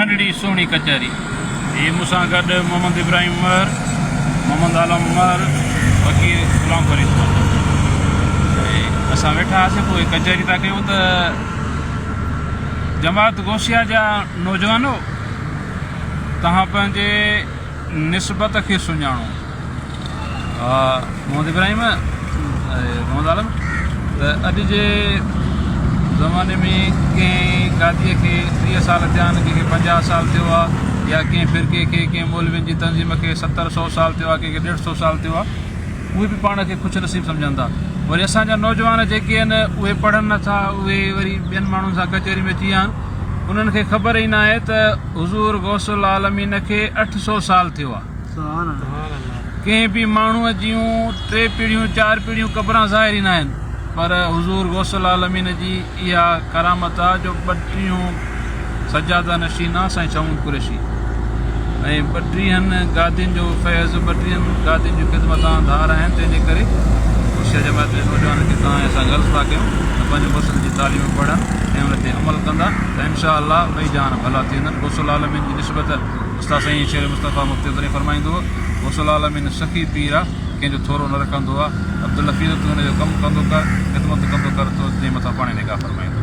नंढड़ी सोहणी कचहरी ये मूंसां गॾु मोहम्मद इब्राहिम उमर, मोहम्मद आलम उमर, वकील गुलाम फरीद असां वेठा हुआसीं। पोइ कचहरी था कयूं त जमात गौसिया जा नौजवानो तव्हां पंहिंजे निस्बत खे सुञाणो। मोहम्मद इब्राहिम मोहम्मद आलम त अॼु जे ज़माने में कंहिं गादीअ खे 30 साल थिया आहिनि, कंहिंखे 50 साल थियो आहे, या कंहिं फ़िरके खे कंहिं मौलवियुनि जी तनज़ीम खे 70-100 साल थियो आहे, कंहिंखे 150 साल थियो आहे, उहे बि पाण खे ख़ुशि नसीब सम्झनि था। वरी असांजा नौजवान जेके आहिनि उहे पढ़नि नथा, उहे वरी ॿियनि माण्हुनि सां कचहरी में अची विया आहिनि। उन्हनि खे ख़बर ई न आहे त हुज़ूर गौसुल आलमीन खे 800 साल थियो आहे। कंहिं बि माण्हूअ जूं 3 पीढ़ियूं 4 पीढ़ियूं क़बरां ज़ाहिर ई न आहिनि, पर हुज़ूर गौसुल आलमीन जी इहा करामत आहे जो 32 सजादा नशीना साईं चऊं कुरैशी ऐं 32 गादियुनि जो फैज़, 32 गादियुनि जूं ख़िदमतां धार आहिनि। तंहिंजे करे गौसिया जमात जे नौजवान खे तव्हां असां गर्ल्स था कयूं त पंहिंजे मुस्लिम जी तालीम पढ़नि ऐं उन ते अमल कंदा त इनशा अल्लाह ॿई जहान भला थी वेंदनि। गौसुल आलमीन जी निस्बत उस्ताद साईं शेर मुस्तफ़ा मुफ़्ती तरी फरमाईंदो, गौसुल आलमीन सखी पीर आहे, कंहिंजो थोरो न रखंदो आहे। अब्दुल हफ़ीज़ तूं हुनजो कमु कंदो कर, ख़िदमत कंदो कर, तो जे मथां पाण निगाह फरमाईंदो।